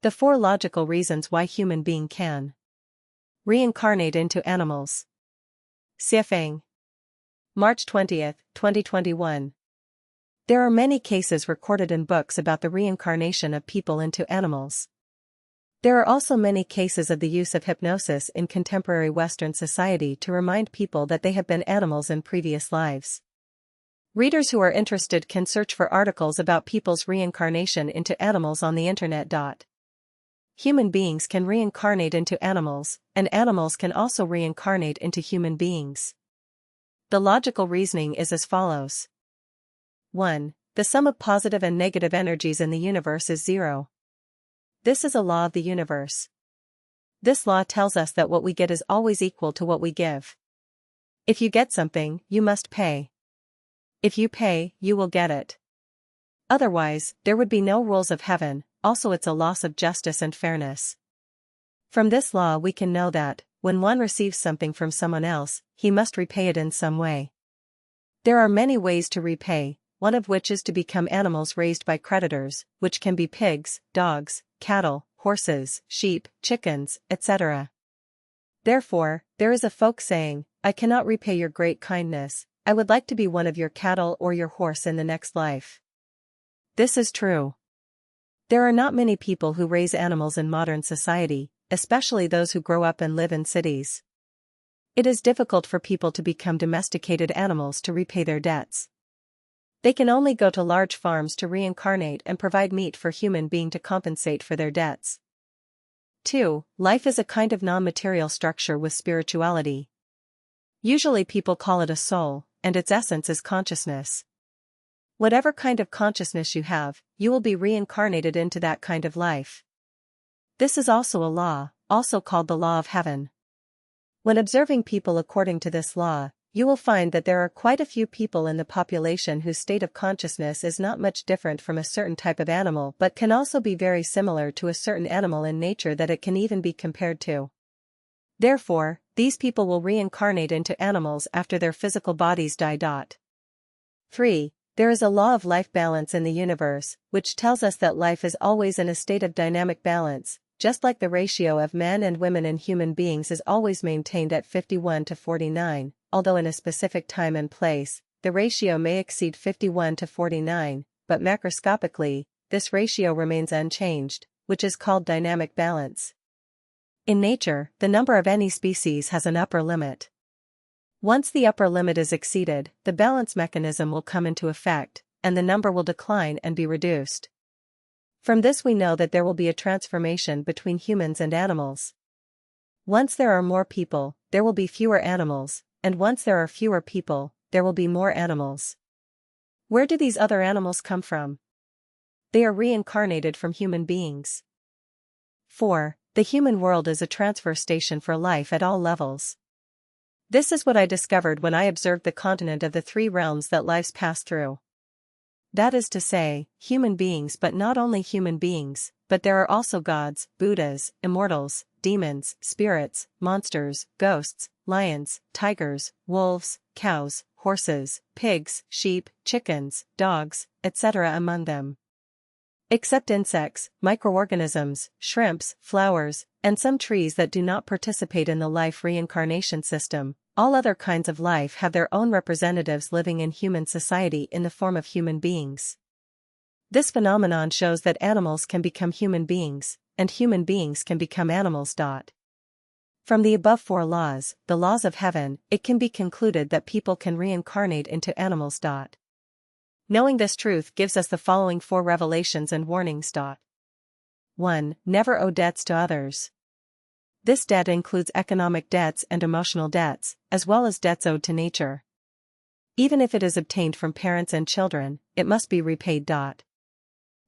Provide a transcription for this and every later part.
The 4 logical reasons why human being can reincarnate into animals. Siafang. March 20, 2021. There are many cases recorded in books about the reincarnation of people into animals. There are also many cases of the use of hypnosis in contemporary Western society to remind people that they have been animals in previous lives. Readers who are interested can search for articles about people's reincarnation into animals on the internet. Human beings can reincarnate into animals, and animals can also reincarnate into human beings. The logical reasoning is as follows. 1. The sum of positive and negative energies in the universe is 0. This is a law of the universe. This law tells us that what we get is always equal to what we give. If you get something, you must pay. If you pay, you will get it. Otherwise, there would be no rules of heaven. Also, it's a loss of justice and fairness. From this law we can know that, when one receives something from someone else, he must repay it in some way. There are many ways to repay, one of which is to become animals raised by creditors, which can be pigs, dogs, cattle, horses, sheep, chickens, etc. Therefore, there is a folk saying, "I cannot repay your great kindness, I would like to be one of your cattle or your horse in the next life." This is true. There are not many people who raise animals in modern society, especially those who grow up and live in cities. It is difficult for people to become domesticated animals to repay their debts. They can only go to large farms to reincarnate and provide meat for human being to compensate for their debts. 2. Life is a kind of non-material structure with spirituality. Usually people call it a soul, and its essence is consciousness. Whatever kind of consciousness you have, you will be reincarnated into that kind of life. This is also a law, also called the law of heaven. When observing people according to this law, you will find that there are quite a few people in the population whose state of consciousness is not much different from a certain type of animal but can also be very similar to a certain animal in nature that it can even be compared to. Therefore, these people will reincarnate into animals after their physical bodies die. 3. There is a law of life balance in the universe, which tells us that life is always in a state of dynamic balance, just like the ratio of men and women in human beings is always maintained at 51 to 49. Although in a specific time and place, the ratio may exceed 51 to 49, but macroscopically, this ratio remains unchanged, which is called dynamic balance. In nature, the number of any species has an upper limit. Once the upper limit is exceeded, the balance mechanism will come into effect, and the number will decline and be reduced. From this we know that there will be a transformation between humans and animals. Once there are more people, there will be fewer animals, and once there are fewer people, there will be more animals. Where do these other animals come from? They are reincarnated from human beings. 4. The human world is a transfer station for life at all levels. This is what I discovered when I observed the continent of the 3 realms that lives pass through. That is to say, human beings, but not only human beings, but there are also gods, Buddhas, immortals, demons, spirits, monsters, ghosts, lions, tigers, wolves, cows, horses, pigs, sheep, chickens, dogs, etc. among them. Except insects, microorganisms, shrimps, flowers, and some trees that do not participate in the life reincarnation system, all other kinds of life have their own representatives living in human society in the form of human beings. This phenomenon shows that animals can become human beings, and human beings can become animals. From the above 4 laws, the laws of heaven, it can be concluded that people can reincarnate into animals. Knowing this truth gives us the following 4 revelations and warnings. 1. Never owe debts to others. This debt includes economic debts and emotional debts, as well as debts owed to nature. Even if it is obtained from parents and children, it must be repaid.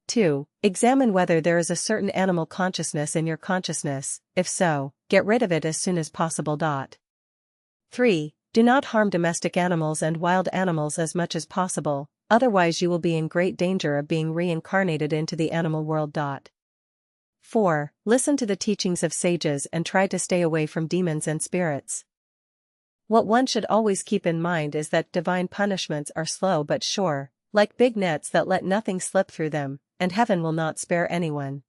2. Examine whether there is a certain animal consciousness in your consciousness. If so, get rid of it as soon as possible. 3. Do not harm domestic animals and wild animals as much as possible, otherwise you will be in great danger of being reincarnated into the animal world. 4. Listen to the teachings of sages and try to stay away from demons and spirits. What one should always keep in mind is that divine punishments are slow but sure, like big nets that let nothing slip through them, and heaven will not spare anyone.